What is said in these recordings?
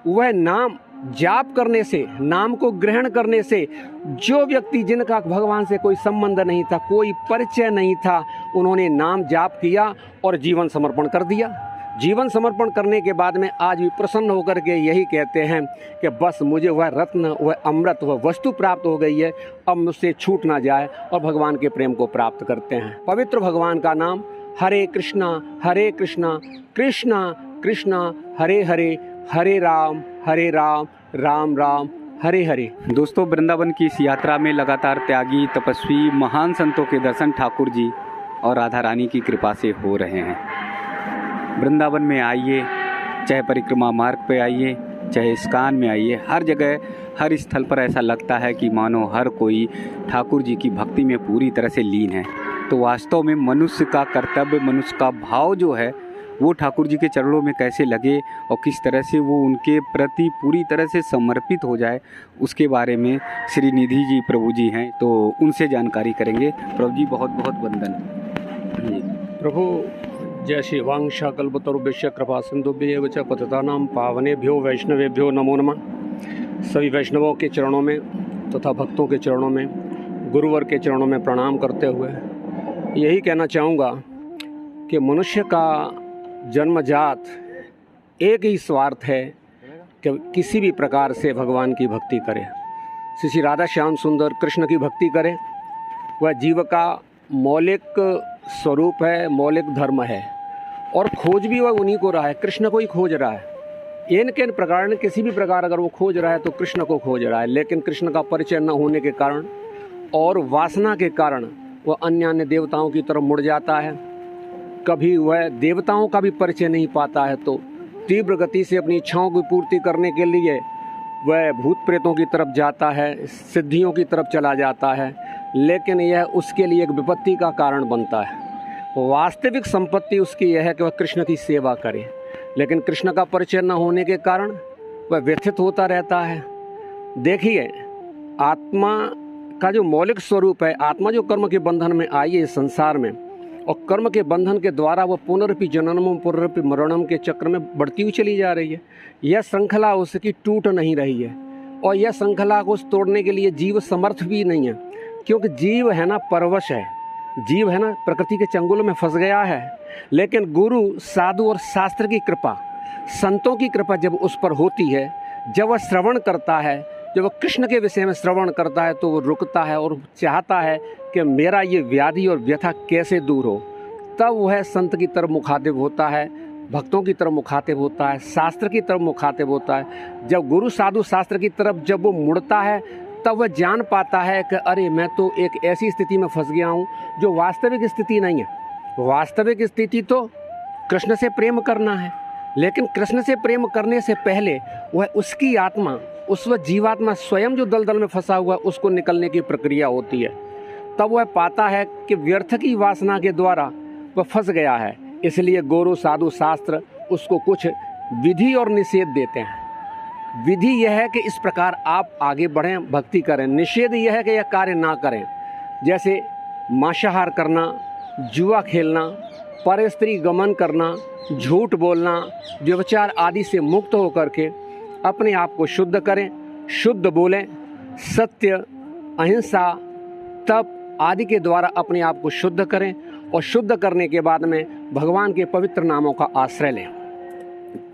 वह नाम जाप करने से, नाम को ग्रहण करने से जो व्यक्ति जिनका भगवान से कोई संबंध नहीं था, कोई परिचय नहीं था, उन्होंने नाम जाप किया और जीवन समर्पण कर दिया। जीवन समर्पण करने के बाद में आज भी प्रसन्न होकर के यही कहते हैं कि बस मुझे वह रत्न, वह अमृत, वह वस्तु प्राप्त हो गई है, अब मुझसे छूट ना जाए, और भगवान के प्रेम को प्राप्त करते हैं। पवित्र भगवान का नाम हरे कृष्णा कृष्णा कृष्णा हरे हरे, हरे राम राम राम हरे हरे। दोस्तों, वृंदावन की इस यात्रा में लगातार त्यागी, तपस्वी, महान संतों के दर्शन ठाकुर जी और राधा रानी की कृपा से हो रहे हैं। वृंदावन में आइए, चाहे परिक्रमा मार्ग पे आइए, चाहे इस्कान में आइए, हर जगह, हर स्थल पर ऐसा लगता है कि मानो हर कोई ठाकुर जी की भक्ति में पूरी तरह से लीन है। तो वास्तव में मनुष्य का कर्तव्य, मनुष्य का भाव जो है वो ठाकुर जी के चरणों में कैसे लगे और किस तरह से वो उनके प्रति पूरी तरह से समर्पित हो जाए, उसके बारे में श्री निधि जी प्रभु जी हैं, तो उनसे जानकारी करेंगे। प्रभु जी, बहुत बहुत वंदन। प्रभु जय श्री वांशा कल्पतरुभ्यश्च कृपा सिंधुभ्येव च पतितानां पावनेभ्यो वैष्णवेभ्यो नमो नमः। सभी वैष्णवों के चरणों में तथा भक्तों के चरणों में, गुरुवर के चरणों में प्रणाम करते हुए यही कहना चाहूँगा कि मनुष्य का जन्मजात एक ही स्वार्थ है कि किसी भी प्रकार से भगवान की भक्ति करे, श्री राधा श्याम सुंदर कृष्ण की भक्ति करे। वह जीव का मौलिक स्वरूप है, मौलिक धर्म है, और खोज भी वह उन्हीं को रहा है, कृष्ण को ही खोज रहा है। इन के प्रकार ने किसी भी प्रकार अगर वो खोज रहा है तो कृष्ण को खोज रहा है, लेकिन कृष्ण का परिचय न होने के कारण और वासना के कारण वह अन्य देवताओं की तरफ मुड़ जाता है। कभी वह देवताओं का भी परिचय नहीं पाता है, तो तीव्र गति से अपनी इच्छाओं की पूर्ति करने के लिए वह भूत प्रेतों की तरफ जाता है, सिद्धियों की तरफ चला जाता है, लेकिन यह उसके लिए एक विपत्ति का कारण बनता है। वास्तविक संपत्ति उसकी यह है कि वह कृष्ण की सेवा करे, लेकिन कृष्ण का परिचय न होने के कारण वह व्यथित होता रहता है। देखिए, आत्मा का जो मौलिक स्वरूप है, आत्मा जो कर्म के बंधन में आई है इस संसार में, और कर्म के बंधन के द्वारा वह पुनरपि जननम पुनरपि मरणम के चक्र में बढ़ती हुई चली जा रही है। यह श्रृंखला उसकी टूट नहीं रही है, और यह श्रृंखला को तोड़ने के लिए जीव समर्थ भी नहीं है, क्योंकि जीव है ना परवश है, जीव है ना प्रकृति के चंगुल में फंस गया है। लेकिन गुरु, साधु और शास्त्र की कृपा, संतों की कृपा जब उस पर होती है, जब वह श्रवण करता है, जब वह कृष्ण के विषय में श्रवण करता है, तो वो रुकता है और चाहता है कि मेरा ये व्याधि और व्यथा कैसे दूर हो। तब वह संत की तरफ मुखातिब होता है, भक्तों की तरफ मुखातिब होता है, शास्त्र की तरफ मुखातिब होता है। जब गुरु, साधु, शास्त्र की तरफ जब वो मुड़ता है, तब वह जान पाता है कि अरे मैं तो एक ऐसी स्थिति में फंस गया हूँ जो वास्तविक स्थिति नहीं है। वास्तविक स्थिति तो कृष्ण से प्रेम करना है, लेकिन कृष्ण से प्रेम करने से पहले वह उसकी आत्मा, उस वह जीवात्मा स्वयं जो दलदल में फंसा हुआ, उसको निकलने की प्रक्रिया होती है। तब वह पाता है कि व्यर्थ की वासना के द्वारा वह फंस गया है। इसलिए गुरु, साधु, शास्त्र उसको कुछ विधि और निषेध देते हैं। विधि यह है कि इस प्रकार आप आगे बढ़ें, भक्ति करें। निषेध यह है कि यह कार्य ना करें, जैसे मांसाहार करना, जुआ खेलना, पर स्त्री गमन करना, झूठ बोलना, व्यभिचार आदि से मुक्त होकर के अपने आप को शुद्ध करें, शुद्ध बोलें, सत्य, अहिंसा, तप आदि के द्वारा अपने आप को शुद्ध करें, और शुद्ध करने के बाद में भगवान के पवित्र नामों का आश्रय लें।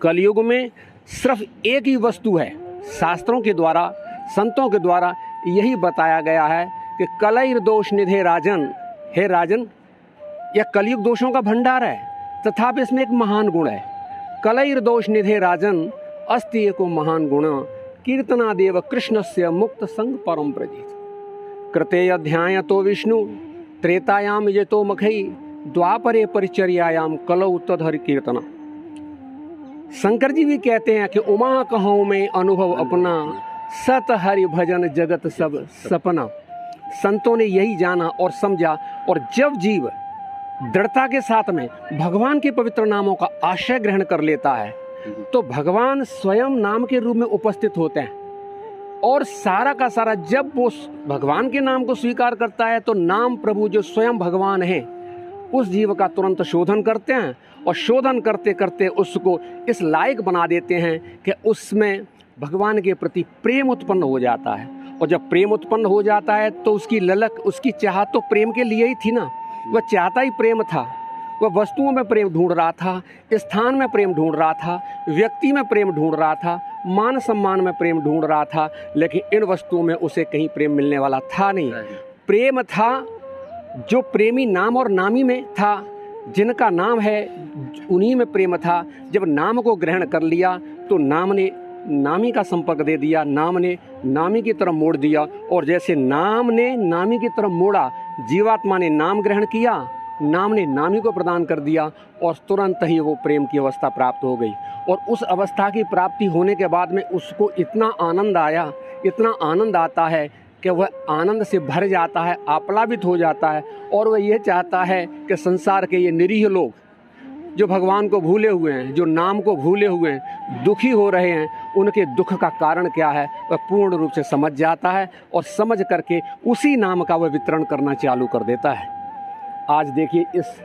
कलयुग में सिर्फ एक ही वस्तु है, शास्त्रों के द्वारा, संतों के द्वारा यही बताया गया है कि कलयुग दोष निधे राजन, हे राजन, यह कलयुग दोषों का भंडार है, तथापि इसमें एक महान गुण है। कलयुग दोष निधे राजन अस्ति एको महान गुण, कीर्तनादेव कृष्णस्य मुक्त संग परम प्रजित। कृते अध्याय तो विष्णु त्रेतायाम यतो मखई, द्वापरे परिचर्यायाम कलौ तदहरि कीर्तना। शंकर जी भी कहते हैं कि उमा कहूँ में अनुभव अपना, सत हरि भजन जगत सब सपना। संतों ने यही जाना और समझा, और जब जीव दृढ़ता के साथ में भगवान के पवित्र नामों का आश्रय ग्रहण कर लेता है, तो भगवान स्वयं नाम के रूप में उपस्थित होते हैं। और सारा का सारा जब वो भगवान के नाम को स्वीकार करता है, तो नाम प्रभु जो स्वयं भगवान हैं उस जीव का तुरंत शोधन करते हैं और शोधन करते करते उसको इस लायक बना देते हैं कि उसमें भगवान के प्रति प्रेम उत्पन्न हो जाता है। और जब प्रेम उत्पन्न हो जाता है तो उसकी ललक, उसकी चाहत तो प्रेम के लिए ही थी ना। वह चाहता ही प्रेम था, वह वस्तुओं में प्रेम ढूंढ रहा था, स्थान में प्रेम ढूंढ रहा था, व्यक्ति में प्रेम ढूंढ रहा था, मान सम्मान में प्रेम ढूंढ रहा था, लेकिन इन वस्तुओं में उसे कहीं प्रेम मिलने वाला था नहीं। प्रेम था जो प्रेमी नाम और नामी में था, जिनका नाम है उन्हीं में प्रेम था। जब नाम को ग्रहण कर लिया तो नाम ने नामी का संपर्क दे दिया, नाम ने नामी की तरफ मोड़ दिया, और जैसे नाम ने नामी की तरफ मोड़ा, जीवात्मा ने नाम ग्रहण किया, नाम ने नामी को प्रदान कर दिया और तुरंत ही वो प्रेम की अवस्था प्राप्त हो गई। और उस अवस्था की प्राप्ति होने के बाद में उसको इतना आनंद आया, इतना आनंद आता है कि वह आनंद से भर जाता है, आप्लावित हो जाता है, और वह ये चाहता है कि संसार के ये निरीह लोग जो भगवान को भूले हुए हैं, जो नाम को भूले हुए हैं, दुखी हो रहे हैं, उनके दुख का कारण क्या है वह पूर्ण रूप से समझ जाता है और समझ करके उसी नाम का वह वितरण करना चालू कर देता है। आज देखिए इस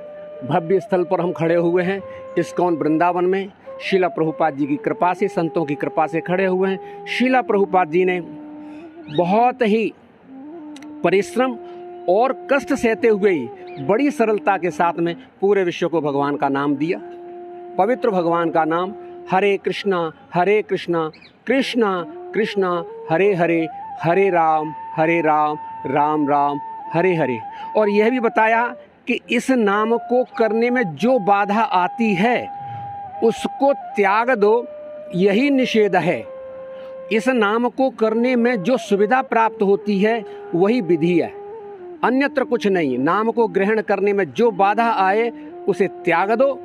भव्य स्थल पर हम खड़े हुए हैं, इस्कॉन वृंदावन में शीला प्रभुपाद जी की कृपा से, संतों की कृपा से खड़े हुए हैं। शीला प्रभुपाद जी ने बहुत ही परिश्रम और कष्ट सहते हुए ही बड़ी सरलता के साथ में पूरे विश्व को भगवान का नाम दिया। पवित्र भगवान का नाम हरे कृष्णा कृष्णा कृष्णा हरे हरे, हरे राम राम राम हरे हरे। और यह भी बताया कि इस नाम को करने में जो बाधा आती है उसको त्याग दो, यही निषेध है। इस नाम को करने में जो सुविधा प्राप्त होती है वही विधि है, अन्यत्र कुछ नहीं। नाम को ग्रहण करने में जो बाधा आए उसे त्याग दो,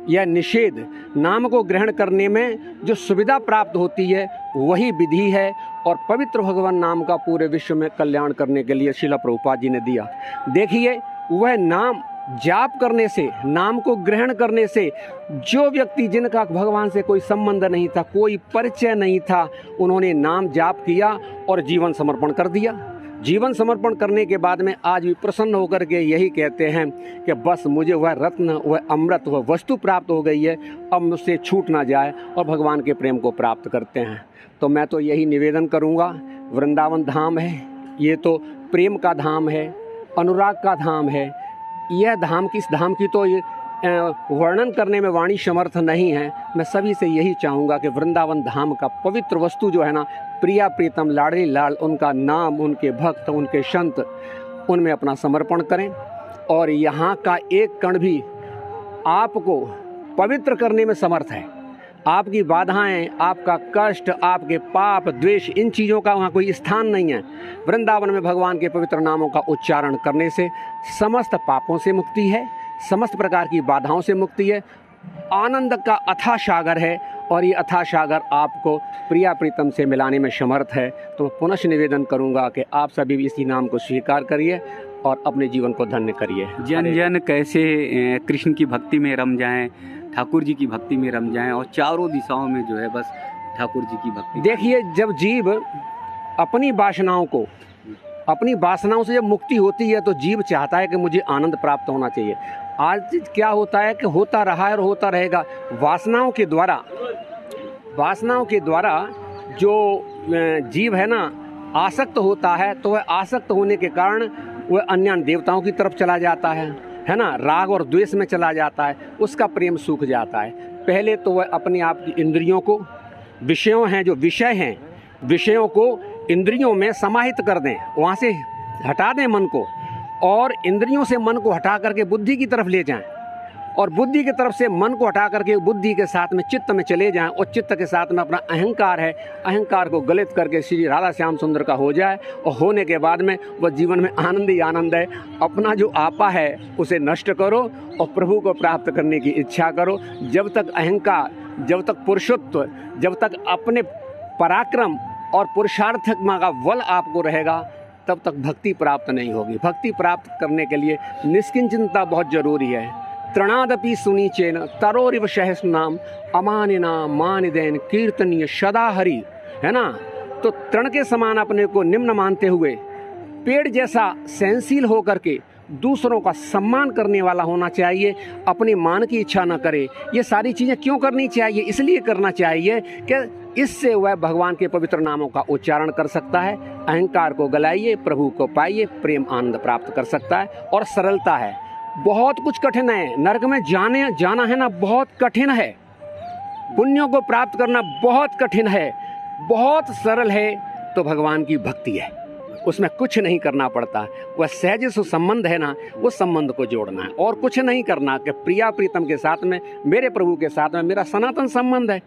यह निषेध। नाम को ग्रहण करने में जो सुविधा प्राप्त होती है वही विधि है। और पवित्र भगवान नाम का पूरे विश्व में कल्याण करने के लिए शीला प्रभुपाद जी ने दिया। देखिए वह नाम जाप करने से, नाम को ग्रहण करने से जो व्यक्ति जिनका भगवान से कोई संबंध नहीं था, कोई परिचय नहीं था, उन्होंने नाम जाप किया और जीवन समर्पण कर दिया। जीवन समर्पण करने के बाद में आज भी प्रसन्न होकर के यही कहते हैं कि बस मुझे वह रत्न, वह अमृत, वह वस्तु प्राप्त हो गई है, अब मुझसे छूट ना जाए, और भगवान के प्रेम को प्राप्त करते हैं। तो मैं तो यही निवेदन करूँगा, वृंदावन धाम है, ये तो प्रेम का धाम है, अनुराग का धाम है। यह धाम, किस धाम की तो ये वर्णन करने में वाणी समर्थ नहीं है। मैं सभी से यही चाहूँगा कि वृंदावन धाम का पवित्र वस्तु जो है ना, प्रिया प्रीतम लाडली लाल, उनका नाम, उनके भक्त, उनके संत, उनमें अपना समर्पण करें। और यहाँ का एक कण भी आपको पवित्र करने में समर्थ है। आपकी बाधाएं, आपका कष्ट, आपके पाप, द्वेष, इन चीज़ों का वहाँ कोई स्थान नहीं है। वृंदावन में भगवान के पवित्र नामों का उच्चारण करने से समस्त पापों से मुक्ति है, समस्त प्रकार की बाधाओं से मुक्ति है, आनंद का अथाह सागर है, और ये अथाह सागर आपको प्रिया प्रीतम से मिलाने में समर्थ है। तो मैं पुनः निवेदन करूँगा कि आप सभी भी इसी नाम को स्वीकार करिए और अपने जीवन को धन्य करिए। जन जन कैसे कृष्ण की भक्ति में रम जाएं, ठाकुर जी की भक्ति में रम जाएं, और चारों दिशाओं में जो है बस ठाकुर जी की भक्ति। देखिए जब जीव अपनी वासनाओं से जब मुक्ति होती है तो जीव चाहता है कि मुझे आनंद प्राप्त होना चाहिए। आज क्या होता है कि होता रहा है और होता रहेगा, वासनाओं के द्वारा जो जीव है ना आसक्त होता है, तो वह आसक्त होने के कारण वह अन्य देवताओं की तरफ चला जाता है ना, राग और द्वेष में चला जाता है, उसका प्रेम सूख जाता है। पहले तो वह अपने आप की इंद्रियों को, विषयों हैं जो विषय हैं, विषयों को इंद्रियों में समाहित कर दें, वहाँ से हटा दें मन को, और इंद्रियों से मन को हटा करके बुद्धि की तरफ ले जाएं, और बुद्धि की तरफ से मन को हटा करके बुद्धि के साथ में चित्त में चले जाएं, और चित्त के साथ में अपना अहंकार है, अहंकार को गलित करके श्री राधा श्याम सुंदर का हो जाए, और होने के बाद में वह जीवन में आनंद ही आनंद है। अपना जो आपा है उसे नष्ट करो और प्रभु को प्राप्त करने की इच्छा करो। जब तक अहंकार, जब तक पुरुषत्व, जब तक अपने पराक्रम और पुरुषार्थक का बल आपको रहेगा, तब तक भक्ति प्राप्त नहीं होगी। भक्ति प्राप्त करने के लिए निष्किंचनता बहुत जरूरी है। तृणादपि सुनीचेन तरोरिव सहस्रनाम अमानिना मानिदेन कीर्तनीय सदा हरि, है ना। तो तृण के समान अपने को निम्न मानते हुए पेड़ जैसा सहनशील होकर के दूसरों का सम्मान करने वाला होना चाहिए, अपने मान की इच्छा न करे। ये सारी चीज़ें क्यों करनी चाहिए? इसलिए करना चाहिए कि इससे वह भगवान के पवित्र नामों का उच्चारण कर सकता है, अहंकार को गलाइए, प्रभु को पाइए, प्रेम आनंद प्राप्त कर सकता है। और सरलता है, बहुत कुछ कठिन है, नरक में जाना है ना, बहुत कठिन है, पुण्यों को प्राप्त करना बहुत कठिन है। बहुत सरल है तो भगवान की भक्ति है, उसमें कुछ नहीं करना पड़ता। वह सहज सो संबंध है ना, वो संबंध को जोड़ना है और कुछ नहीं करना। कि प्रिया प्रीतम के साथ में, मेरे प्रभु के साथ में मेरा सनातन संबंध है,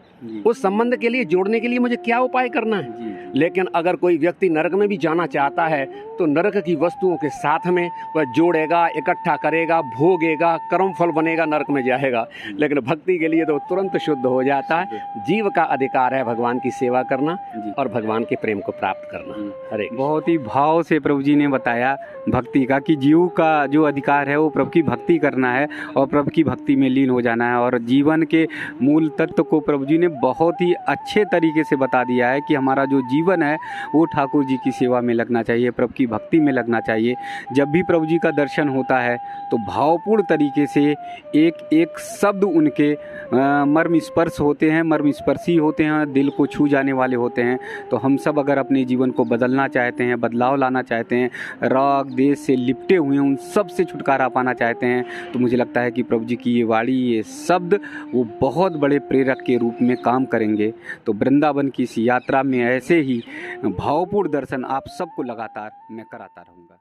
उस संबंध के लिए जोड़ने के लिए मुझे क्या उपाय करना है? लेकिन अगर कोई व्यक्ति नरक में भी जाना चाहता है तो नरक की वस्तुओं के साथ में वह जोड़ेगा, इकट्ठा करेगा, भोगेगा, कर्म फल बनेगा, नरक में जाएगा। लेकिन भक्ति के लिए तो तुरंत शुद्ध हो जाता है। जीव का अधिकार है भगवान की सेवा करना और भगवान के प्रेम को प्राप्त करना। हरे बहुत ही भाव से प्रभु जी ने बताया भक्ति का, कि जीव का जो अधिकार है वो प्रभु की भक्ति करना है और प्रभु की भक्ति में लीन हो जाना है। और जीवन के मूल तत्व को प्रभु जी ने बहुत ही अच्छे तरीके से बता दिया है कि हमारा जो जीवन है वो ठाकुर जी की सेवा में लगना चाहिए, प्रभु की भक्ति में लगना चाहिए। जब भी प्रभु जी का दर्शन होता है तो भावपूर्ण तरीके से एक एक शब्द उनके मर्म स्पर्श होते हैं, मर्म स्पर्शी होते हैं, दिल को छू जाने वाले होते हैं। तो हम सब अगर अपने जीवन को बदलना चाहते हैं, बदलाव लाना चाहते हैं, राग देश से लिपटे हुए उन सब से छुटकारा पाना चाहते हैं, तो मुझे लगता है कि प्रभु जी की ये वाणी, ये शब्द वो बहुत बड़े प्रेरक के रूप में काम करेंगे। तो वृंदावन की इस यात्रा में ऐसे ही भावपूर्ण दर्शन आप सबको लगातार मैं कराता रहूँगा।